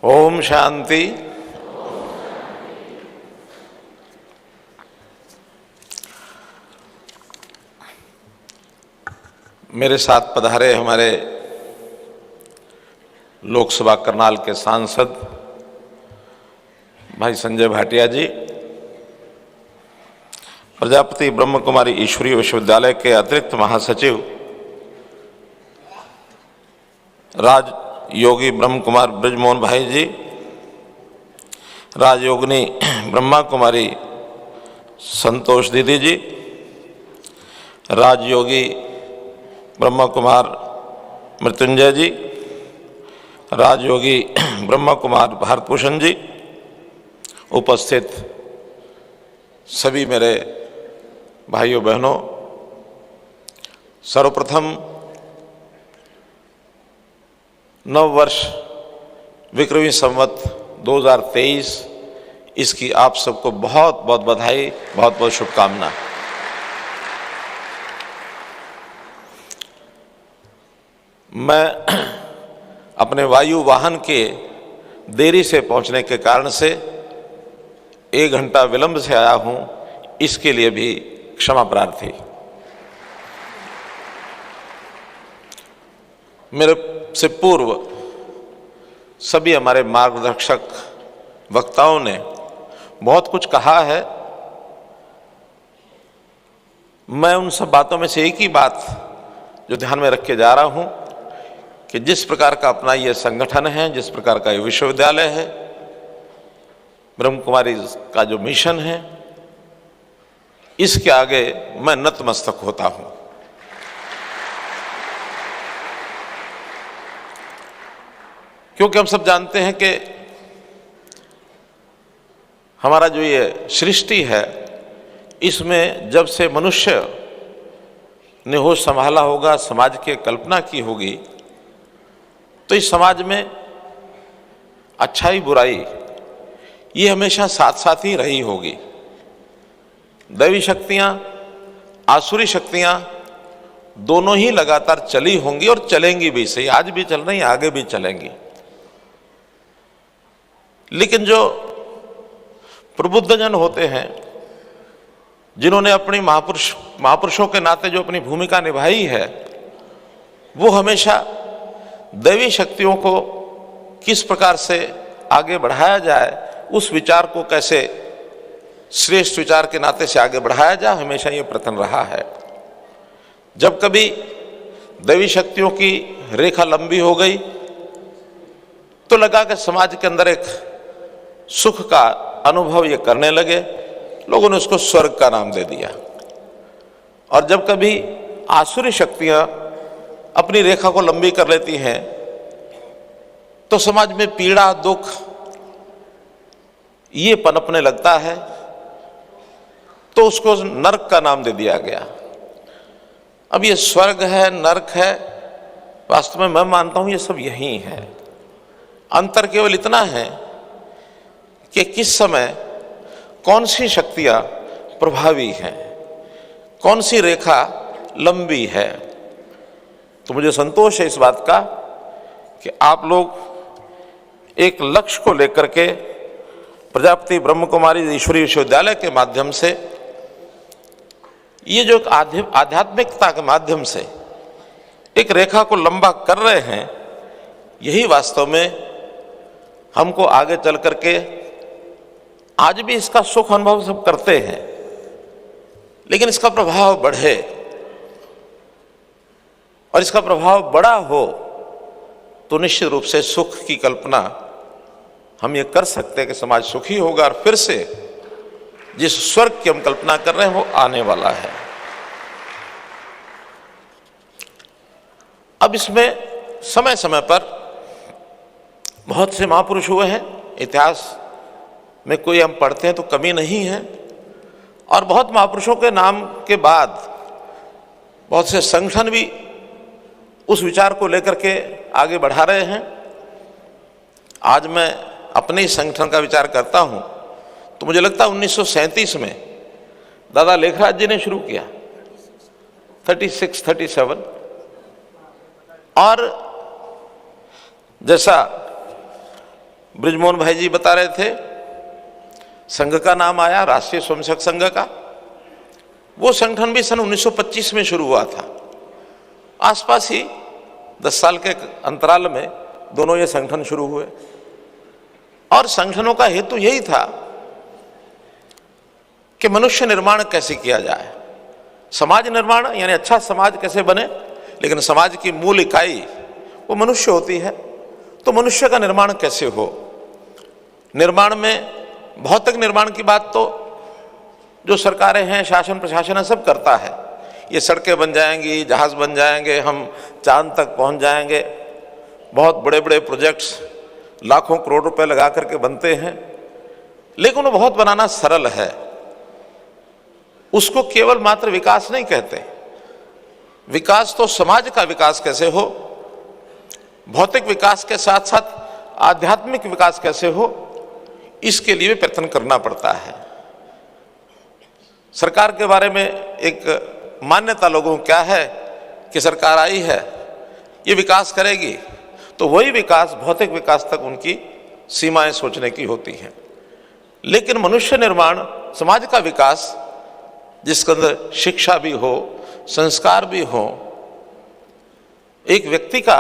ओम शांति। मेरे साथ पधारे हमारे लोकसभा करनाल के सांसद भाई संजय भाटिया जी, प्रजापति ब्रह्म कुमारी ईश्वरीय विश्वविद्यालय के अतिरिक्त महासचिव राज योगी ब्रह्म कुमार ब्रजमोहन भाई जी, राजयोगिनी ब्रह्मा कुमारी संतोष दीदी जी, राजयोगी ब्रह्मा कुमार मृत्युंजय जी, राजयोगी ब्रह्मा कुमार भारतभूषण जी, उपस्थित सभी मेरे भाइयों बहनों, सर्वप्रथम नव वर्ष विक्रमी संवत 2023 इसकी आप सबको बहुत बहुत बधाई, बहुत बहुत शुभकामना। मैं अपने वायु वाहन के देरी से पहुंचने के कारण से 1 घंटा विलंब से आया हूं, इसके लिए भी क्षमा प्रार्थी। मेरे से पूर्व सभी हमारे मार्गदर्शक वक्ताओं ने बहुत कुछ कहा है। मैं उन सब बातों में से एक ही बात जो ध्यान में रख के जा रहा हूं कि जिस प्रकार का अपना ये संगठन है, जिस प्रकार का ये विश्वविद्यालय है, ब्रह्म कुमारी का जो मिशन है, इसके आगे मैं नतमस्तक होता हूं। क्योंकि हम सब जानते हैं कि हमारा जो ये सृष्टि है, इसमें जब से मनुष्य ने होश संभाला होगा, समाज की कल्पना की होगी, तो इस समाज में अच्छाई बुराई ये हमेशा साथ साथ ही रही होगी। दैवी शक्तियां, आसुरी शक्तियां दोनों ही लगातार चली होंगी और चलेंगी भी। सही, आज भी चल रही, आगे भी चलेंगी। लेकिन जो प्रबुद्धजन होते हैं, जिन्होंने अपनी महापुरुषों के नाते जो अपनी भूमिका निभाई है, वो हमेशा दैवी शक्तियों को किस प्रकार से आगे बढ़ाया जाए, उस विचार को कैसे श्रेष्ठ विचार के नाते से आगे बढ़ाया जाए, हमेशा ये प्रयत्न रहा है। जब कभी दैवी शक्तियों की रेखा लंबी हो गई तो लगा कि समाज के अंदर एक सुख का अनुभव ये करने लगे, लोगों ने उसको स्वर्ग का नाम दे दिया। और जब कभी आसुरी शक्तियां अपनी रेखा को लंबी कर लेती हैं तो समाज में पीड़ा, दुख ये पनपने लगता है, तो उसको नरक का नाम दे दिया गया। अब ये स्वर्ग है, नरक है, वास्तव में मैं मानता हूं ये सब यही है। अंतर केवल इतना है कि किस समय कौन सी शक्तियां प्रभावी हैं, कौन सी रेखा लंबी है। तो मुझे संतोष है इस बात का कि आप लोग एक लक्ष्य को लेकर के प्रजापति ब्रह्म कुमारी ईश्वरीय विश्वविद्यालय के माध्यम से, ये जो आध्यात्मिकता के माध्यम से एक रेखा को लंबा कर रहे हैं, यही वास्तव में हमको आगे चल करके, आज भी इसका सुख अनुभव सब करते हैं, लेकिन इसका प्रभाव बढ़े और इसका प्रभाव बड़ा हो तो निश्चित रूप से सुख की कल्पना हम ये कर सकते हैं कि समाज सुखी होगा और फिर से जिस स्वर्ग की हम कल्पना कर रहे हैं वो आने वाला है। अब इसमें समय समय पर बहुत से महापुरुष हुए हैं, इतिहास में कोई हम पढ़ते हैं तो कमी नहीं है, और बहुत महापुरुषों के नाम के बाद बहुत से संगठन भी उस विचार को लेकर के आगे बढ़ा रहे हैं। आज मैं अपने ही संगठन का विचार करता हूं तो मुझे लगता है 1937 में दादा लेखराज जी ने शुरू किया, 37, और जैसा बृजमोहन भाई जी बता रहे थे, संघ का नाम आया राष्ट्रीय स्वयंसेवक संघ का। वो संगठन भी सन 1925 में शुरू हुआ था। आसपास ही 10 साल के अंतराल में दोनों ये संगठन शुरू हुए और संगठनों का हेतु यही था कि मनुष्य निर्माण कैसे किया जाए, समाज निर्माण यानी अच्छा समाज कैसे बने। लेकिन समाज की मूल इकाई वो मनुष्य होती है, तो मनुष्य का निर्माण कैसे हो। निर्माण में भौतिक निर्माण की बात तो जो सरकारें हैं, शासन प्रशासन है, सब करता है। ये सड़कें बन जाएंगी, जहाज बन जाएंगे, हम चांद तक पहुंच जाएंगे, बहुत बड़े बड़े प्रोजेक्ट्स लाखों करोड़ रुपए लगा करके बनते हैं। लेकिन वो बहुत बनाना सरल है, उसको केवल मात्र विकास नहीं कहते। विकास तो समाज का विकास कैसे हो, भौतिक विकास के साथ साथ आध्यात्मिक विकास कैसे हो, इसके लिए प्रयत्न करना पड़ता है। सरकार के बारे में एक मान्यता लोगों को क्या है कि सरकार आई है, ये विकास करेगी, तो वही विकास भौतिक विकास तक उनकी सीमाएं सोचने की होती हैं। लेकिन मनुष्य निर्माण, समाज का विकास, जिसके अंदर शिक्षा भी हो, संस्कार भी हो, एक व्यक्ति का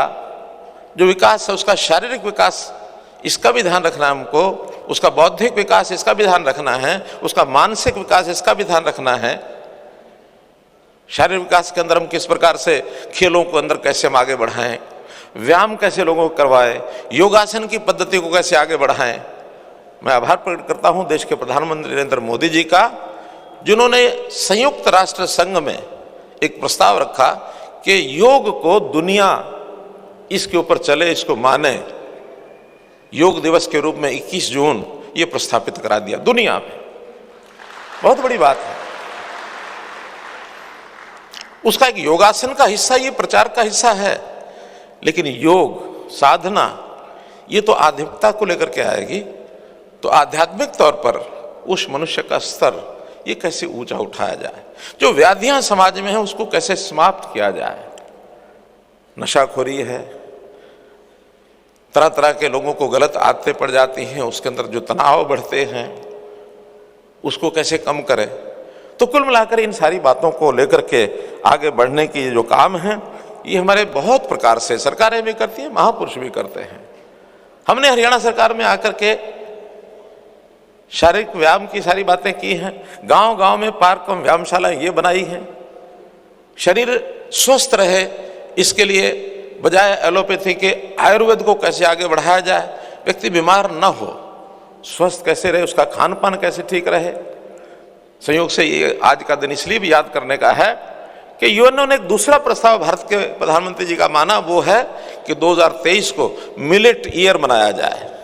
जो विकास है उसका शारीरिक विकास, इसका भी ध्यान रखना है हमको, उसका बौद्धिक विकास इसका भी ध्यान रखना है, उसका मानसिक विकास इसका भी ध्यान रखना है। शारीरिक विकास के अंदर हम किस प्रकार से खेलों को अंदर कैसे हम आगे बढ़ाएं, व्यायाम कैसे लोगों को करवाएं, योगासन की पद्धति को कैसे आगे बढ़ाएं। मैं आभार प्रकट करता हूं देश के प्रधानमंत्री नरेंद्र मोदी जी का, जिन्होंने संयुक्त राष्ट्र संघ में एक प्रस्ताव रखा कि योग को दुनिया इसके ऊपर चले, इसको माने। योग दिवस के रूप में 21 जून ये प्रस्थापित करा दिया दुनिया में। बहुत बड़ी बात है। उसका एक योगासन का हिस्सा, ये प्रचार का हिस्सा है। लेकिन योग साधना ये तो आध्यात्मिकता को लेकर के आएगी, तो आध्यात्मिक तौर पर उस मनुष्य का स्तर ये कैसे ऊंचा उठाया जाए, जो व्याधियां समाज में है उसको कैसे समाप्त किया जाए। नशाखोरी है, तरह तरह के लोगों को गलत आदतें पड़ जाती हैं, उसके अंदर जो तनाव बढ़ते हैं उसको कैसे कम करें। तो कुल मिलाकर इन सारी बातों को लेकर के आगे बढ़ने की जो काम है, ये हमारे बहुत प्रकार से सरकारें भी करती हैं, महापुरुष भी करते हैं। हमने हरियाणा सरकार में आकर के शारीरिक व्यायाम की सारी बातें की हैं, गांव गांव में पार्क एवं व्यायामशाला ये बनाई हैं। शरीर स्वस्थ रहे इसके लिए बजाय एलोपैथी के आयुर्वेद को कैसे आगे बढ़ाया जाए, व्यक्ति बीमार न हो, स्वस्थ कैसे रहे, उसका खान पान कैसे ठीक रहे। संयोग से ये आज का दिन इसलिए भी याद करने का है कि यूएनओ ने एक दूसरा प्रस्ताव भारत के प्रधानमंत्री जी का माना, वो है कि 2023 को मिलेट ईयर मनाया जाए।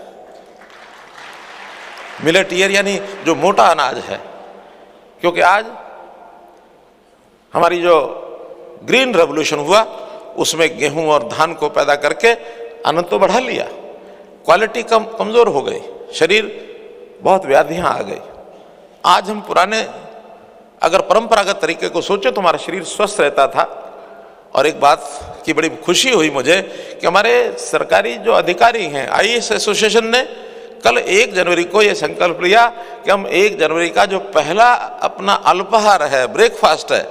मिलेट ईयर यानी जो मोटा अनाज है, क्योंकि आज हमारी जो ग्रीन रेवोल्यूशन हुआ उसमें गेहूं और धान को पैदा करके अन्न तो बढ़ा लिया, क्वालिटी कमजोर हो गई, शरीर बहुत व्याधियां आ गई। आज हम पुराने अगर परंपरागत तरीके को सोचे तो हमारा शरीर स्वस्थ रहता था। और एक बात की बड़ी खुशी हुई मुझे कि हमारे सरकारी जो अधिकारी हैं, आईएएस एसोसिएशन ने कल 1 जनवरी को ये संकल्प लिया कि हम 1 जनवरी का जो पहला अपना अल्पाहार है, ब्रेकफास्ट है,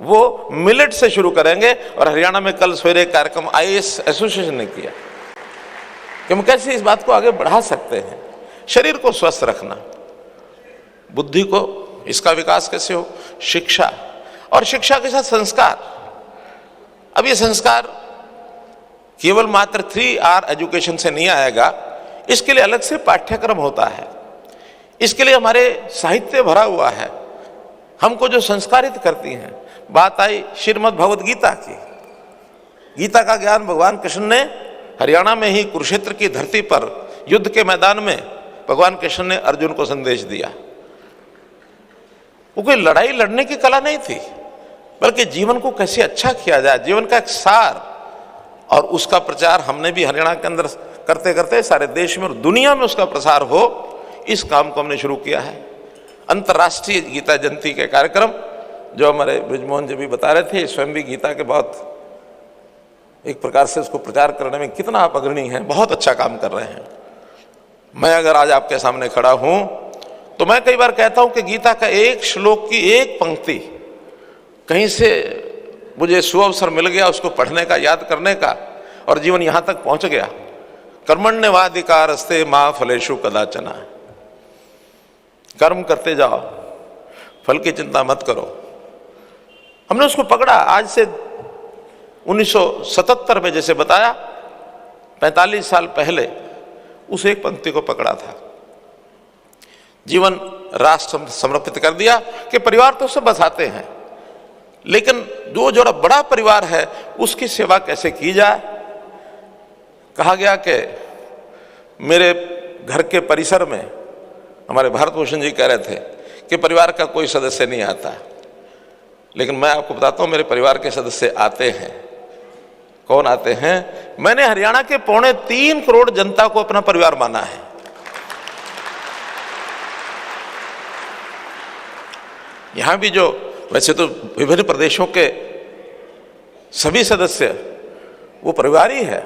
वो मिलेट से शुरू करेंगे। और हरियाणा में कल सवेरे कार्यक्रम आईएएस एसोसिएशन ने किया कि हम कैसे इस बात को आगे बढ़ा सकते हैं। शरीर को स्वस्थ रखना, बुद्धि को इसका विकास कैसे हो, शिक्षा, और शिक्षा के साथ संस्कार। अब ये संस्कार केवल मात्र 3R एजुकेशन से नहीं आएगा, इसके लिए अलग से पाठ्यक्रम होता है। इसके लिए हमारे साहित्य भरा हुआ है, हमको जो संस्कारित करती हैं। बात आई श्रीमद् भगवद गीता की। गीता का ज्ञान भगवान कृष्ण ने हरियाणा में ही कुरुक्षेत्र की धरती पर युद्ध के मैदान में भगवान कृष्ण ने अर्जुन को संदेश दिया। वो कोई लड़ाई लड़ने की कला नहीं थी, बल्कि जीवन को कैसे अच्छा किया जाए, जीवन का एक सार। और उसका प्रचार हमने भी हरियाणा के अंदर करते करते सारे देश में और दुनिया में उसका प्रसार हो, इस काम को हमने शुरू किया है। अंतर्राष्ट्रीय गीता जयंती के कार्यक्रम जो हमारे बृजमोहन जी भी बता रहे थे, स्वयं भी गीता के बहुत एक प्रकार से उसको प्रचार करने में कितना आप अग्रणी हैं, बहुत अच्छा काम कर रहे हैं। मैं अगर आज आपके सामने खड़ा हूं तो मैं कई बार कहता हूं कि गीता का एक श्लोक की एक पंक्ति कहीं से मुझे सुअवसर मिल गया उसको पढ़ने का, याद करने का, और जीवन यहां तक पहुंच गया। कर्मण्येवाधिकारस्ते मा फलेषु कदाचन। कर्म करते जाओ, फल की चिंता मत करो। हमने उसको पकड़ा। आज से 1977 में जैसे बताया, 45 साल पहले उस एक पंक्ति को पकड़ा था, जीवन राष्ट्र समर्पित कर दिया कि परिवार तो सब बसाते हैं, लेकिन जो बड़ा परिवार है उसकी सेवा कैसे की जाए। कहा गया कि मेरे घर के परिसर में हमारे भारत भूषण जी कह रहे थे कि परिवार का कोई सदस्य नहीं आता, लेकिन मैं आपको बताता हूं मेरे परिवार के सदस्य आते हैं। कौन आते हैं? मैंने हरियाणा के 3.25 करोड़ जनता को अपना परिवार माना है। यहां भी जो वैसे तो विभिन्न प्रदेशों के सभी सदस्य वो परिवार ही है।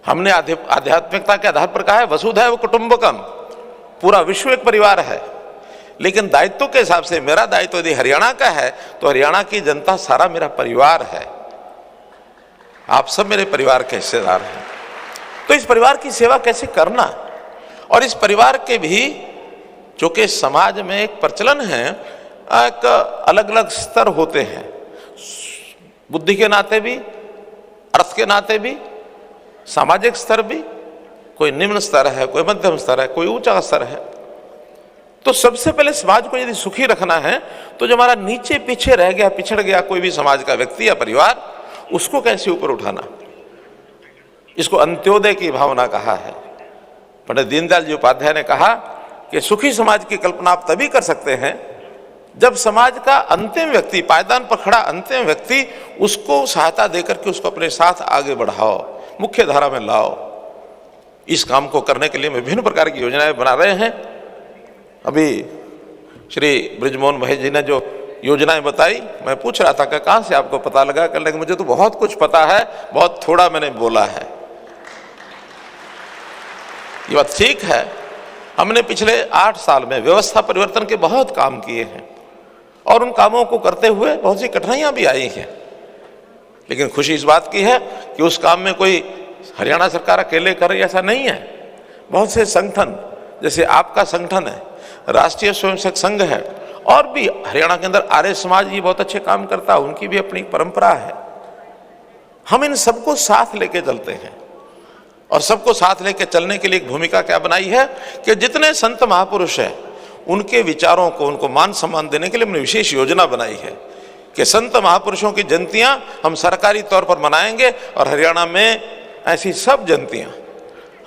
हमने आध्यात्मिकता के आधार पर कहा है वसुधैव कुटुंबकम, पूरा विश्व एक परिवार है। लेकिन दायित्व के हिसाब से मेरा दायित्व यदि हरियाणा का है तो हरियाणा की जनता सारा मेरा परिवार है। आप सब मेरे परिवार के हिस्सेदार हैं। तो इस परिवार की सेवा कैसे करना, और इस परिवार के भी जो कि समाज में एक प्रचलन है, एक अलग अलग स्तर होते हैं, बुद्धि के नाते भी, अर्थ के नाते भी, सामाजिक स्तर भी। कोई निम्न स्तर है, कोई मध्यम स्तर है, कोई ऊंचा स्तर है। तो सबसे पहले समाज को यदि सुखी रखना है तो जो हमारा नीचे पीछे रह गया, पिछड़ गया कोई भी समाज का व्यक्ति या परिवार, उसको कैसे ऊपर उठाना। इसको अंत्योदय की भावना कहा है। पंडित दीनदयाल जी उपाध्याय ने कहा कि सुखी समाज की कल्पना आप तभी कर सकते हैं जब समाज का अंतिम व्यक्ति, पायदान पर खड़ा अंतिम व्यक्ति, उसको सहायता देकर के उसको अपने साथ आगे बढ़ाओ, मुख्य धारा में लाओ। इस काम को करने के लिए विभिन्न प्रकार की योजनाएं बना रहे हैं। अभी श्री बृजमोहन भाई जी ने जो योजनाएं बताई, मैं पूछ रहा था कि कहां से आपको पता लगा, कहने लगे मुझे तो बहुत कुछ पता है, बहुत थोड़ा मैंने बोला है। ये बात ठीक है। हमने पिछले 8 साल में व्यवस्था परिवर्तन के बहुत काम किए हैं और उन कामों को करते हुए बहुत सी कठिनाइयां भी आई हैं, लेकिन खुशी इस बात की है कि उस काम में कोई हरियाणा सरकार अकेले कर रही ऐसा नहीं है। बहुत से संगठन, जैसे आपका संगठन है, राष्ट्रीय स्वयंसेवक संघ है, और भी हरियाणा के अंदर आर्य समाज ये बहुत अच्छे काम करता है, उनकी भी अपनी परंपरा है। हम इन सबको साथ लेके चलते हैं, और सबको साथ लेके चलने के लिए एक भूमिका क्या बनाई है कि जितने संत महापुरुष हैं उनके विचारों को, उनको मान सम्मान देने के लिए हमने विशेष योजना बनाई है कि संत महापुरुषों की जयंतियां हम सरकारी तौर पर मनाएंगे, और हरियाणा में ऐसी सब जयंतियां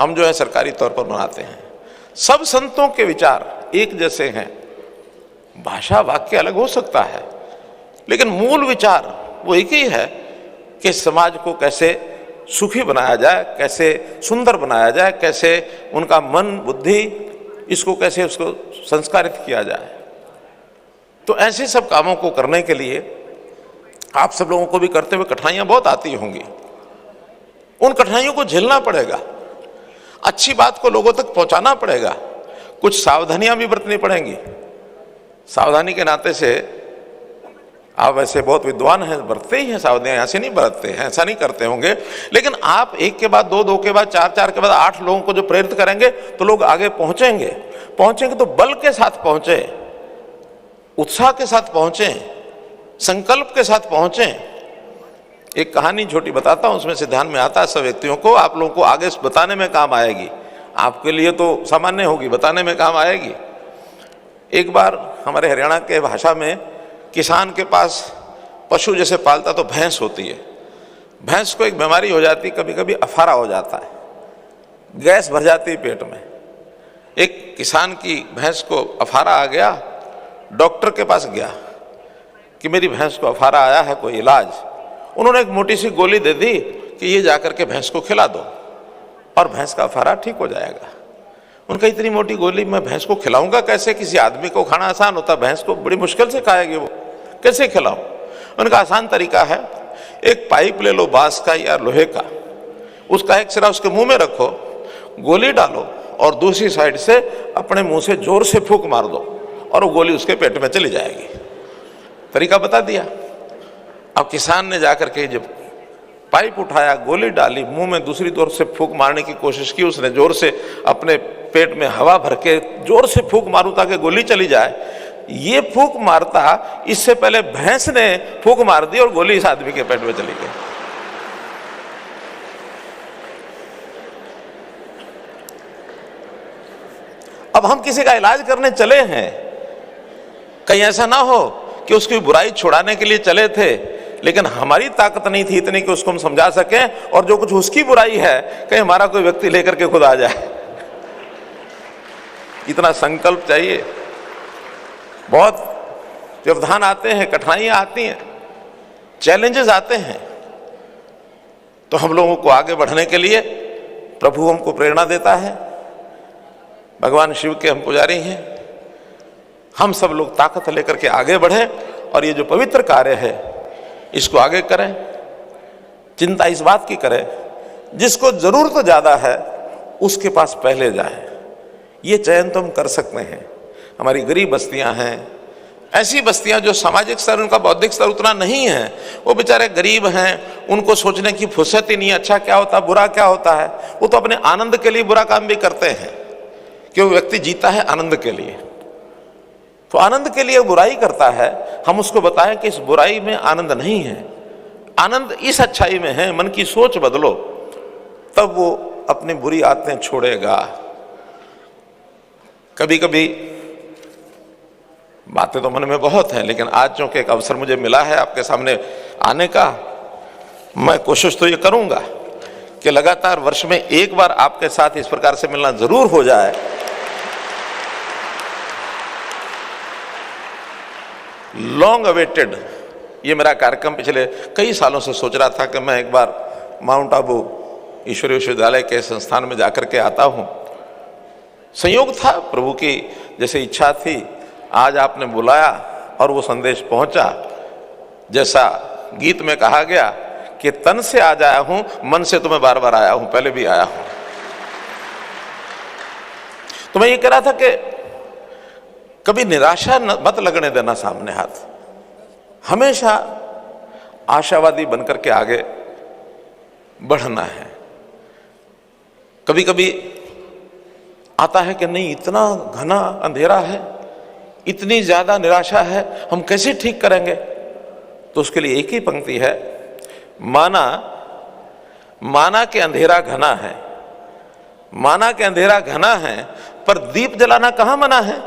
हम जो है सरकारी तौर पर मनाते हैं। सब संतों के विचार एक जैसे हैं, भाषा वाक्य अलग हो सकता है, लेकिन मूल विचार वो एक ही है कि समाज को कैसे सुखी बनाया जाए, कैसे सुंदर बनाया जाए, कैसे उनका मन बुद्धि इसको कैसे उसको संस्कारित किया जाए। तो ऐसे सब कामों को करने के लिए आप सब लोगों को भी करते हुए कठिनाइयां बहुत आती होंगी। उन कठिनाइयों को झेलना पड़ेगा, अच्छी बात को लोगों तक पहुंचाना पड़ेगा, कुछ सावधानियां भी बरतनी पड़ेंगी। सावधानी के नाते से आप वैसे बहुत विद्वान हैं, बरतते ही हैं सावधानियां, ऐसे नहीं बरतते हैं, ऐसा नहीं करते होंगे, लेकिन आप एक के बाद दो, दो के बाद चार, चार के बाद 8 लोगों को जो प्रेरित करेंगे तो लोग आगे पहुंचेंगे। पहुंचेंगे तो बल के साथ पहुंचे, उत्साह के साथ पहुंचे, संकल्प के साथ पहुंचे। एक कहानी छोटी बताता हूं, उसमें से ध्यान में आता है सब व्यक्तियों को, आप लोगों को आगे बताने में काम आएगी। आपके लिए तो सामान्य होगी, बताने में काम आएगी। एक बार हमारे हरियाणा के भाषा में किसान के पास पशु जैसे पालता तो भैंस होती है, भैंस को एक बीमारी हो जाती, कभी कभी अफारा हो जाता है, गैस भर जाती है पेट में। एक किसान की भैंस को अफारा आ गया, डॉक्टर के पास गया कि मेरी भैंस को अफारा आया है, कोई इलाज। उन्होंने एक मोटी सी गोली दे दी कि ये जाकर के भैंस को खिला दो और भैंस का अफारा ठीक हो जाएगा। उनका इतनी मोटी गोली मैं भैंस को खिलाऊंगा कैसे? किसी आदमी को खाना आसान होता, भैंस को बड़ी मुश्किल से खाएगी, वो कैसे खिलाऊं? उनका आसान तरीका है, एक पाइप ले लो बांस का या लोहे का, उसका एक सिरा उसके मुंह में रखो, गोली डालो और दूसरी साइड से अपने मुंह से जोर से फूंक मार दो और वो गोली उसके पेट में चली जाएगी। तरीका बता दिया। अब किसान ने जाकर के जब पाइप उठाया, गोली डाली, मुंह में दूसरी तरफ से फूंक मारने की कोशिश की उसने, जोर से अपने पेट में हवा भर के जोर से फूंक मारूं ताकि गोली चली जाए। ये फूंक मारता, इससे पहले भैंस ने फूंक मार दी और गोली इस आदमी के पेट में चली गई। अब हम किसी का इलाज करने चले हैं, कहीं ऐसा ना हो कि उसकी बुराई छुड़ाने के लिए चले थे, लेकिन हमारी ताकत नहीं थी इतनी कि उसको हम समझा सकें, और जो कुछ उसकी बुराई है कहीं हमारा कोई व्यक्ति लेकर के खुद आ जाए। इतना संकल्प चाहिए। बहुत व्यवधान आते हैं, कठिनाइयां आती हैं, चैलेंजेस आते हैं, तो हम लोगों को आगे बढ़ने के लिए प्रभु हमको प्रेरणा देता है। भगवान शिव के हम पुजारी हैं। हम सब लोग ताकत लेकर के आगे बढ़ें और ये जो पवित्र कार्य है इसको आगे करें। चिंता इस बात की करें, जिसको जरूरत ज्यादा है उसके पास पहले जाएं। ये चयन तो हम कर सकते हैं। हमारी गरीब बस्तियां हैं, ऐसी बस्तियां जो सामाजिक स्तर, उनका बौद्धिक स्तर उतना नहीं है, वो बेचारे गरीब हैं, उनको सोचने की फुर्सत ही नहीं है अच्छा क्या होता बुरा क्या होता है। वो तो अपने आनंद के लिए बुरा काम भी करते हैं, क्योंकि व्यक्ति जीता है आनंद के लिए। तो आनंद के लिए बुराई करता है, हम उसको बताएं कि इस बुराई में आनंद नहीं है, आनंद इस अच्छाई में है। मन की सोच बदलो, तब वो अपनी बुरी आदतें छोड़ेगा। कभी कभी बातें तो मन में बहुत हैं, लेकिन आज चूंकि एक अवसर मुझे मिला है आपके सामने आने का, मैं कोशिश तो ये करूंगा कि लगातार वर्ष में एक बार आपके साथ इस प्रकार से मिलना जरूर हो जाए। लॉन्ग अवेटेड ये मेरा कार्यक्रम पिछले कई सालों से सोच रहा था कि मैं एक बार माउंट आबू ईश्वरीय विश्वविद्यालय के संस्थान में जाकर के आता हूं। संयोग था, प्रभु की जैसे इच्छा थी, आज आपने बुलाया और वो संदेश पहुंचा। जैसा गीत में कहा गया कि तन से आज आया हूं, मन से तो मैं बार बार आया हूं, पहले भी आया हूं। तो मैं ये कह रहा था कि कभी निराशा मत लगने देना सामने हाथ, हमेशा आशावादी बनकर के आगे बढ़ना है। कभी कभी आता है कि नहीं, इतना घना अंधेरा है, इतनी ज्यादा निराशा है, हम कैसे ठीक करेंगे? तो उसके लिए एक ही पंक्ति है, माना कि अंधेरा घना है, माना कि अंधेरा घना है, पर दीप जलाना कहां मना है?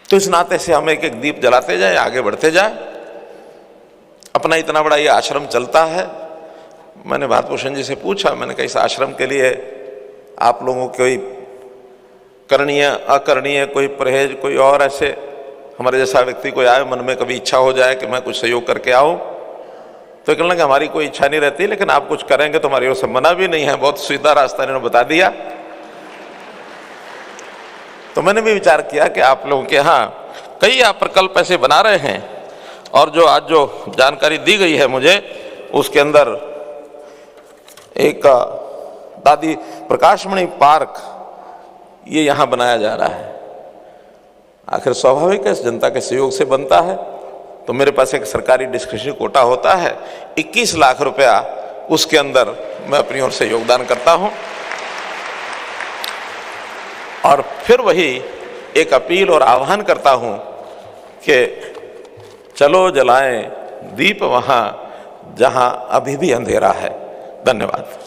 तो इस नाते से हम एक एक दीप जलाते जाए, आगे बढ़ते जाए। अपना इतना बड़ा ये आश्रम चलता है। मैंने भारतभूषण जी से पूछा, मैंने कहा इस आश्रम के लिए आप लोगों कोई करणीय अकरणीय, कोई परहेज, कोई और ऐसे हमारे जैसा व्यक्ति कोई आए, मन में कभी इच्छा हो जाए कि मैं कुछ सहयोग करके आऊं, तो कहने लगे हमारी कोई इच्छा नहीं रहती, लेकिन आप कुछ करेंगे तो हमारी ओर से मना भी नहीं है। बहुत सीधा रास्ता इन्होंने बता दिया। तो मैंने भी विचार किया कि आप लोगों के यहाँ कई आप प्रकल्प ऐसे बना रहे हैं, और जो आज जो जानकारी दी गई है मुझे, उसके अंदर एक दादी प्रकाशमणि पार्क ये यहाँ बनाया जा रहा है। आखिर स्वाभाविक है, जनता के सहयोग से बनता है। तो मेरे पास एक सरकारी डिस्क्रिप्शन कोटा होता है, 21 लाख रुपया उसके अंदर मैं अपनी ओर से योगदान करता हूँ। और फिर वही एक अपील और आह्वान करता हूँ कि चलो जलाएं दीप वहाँ जहाँ अभी भी अंधेरा है। धन्यवाद।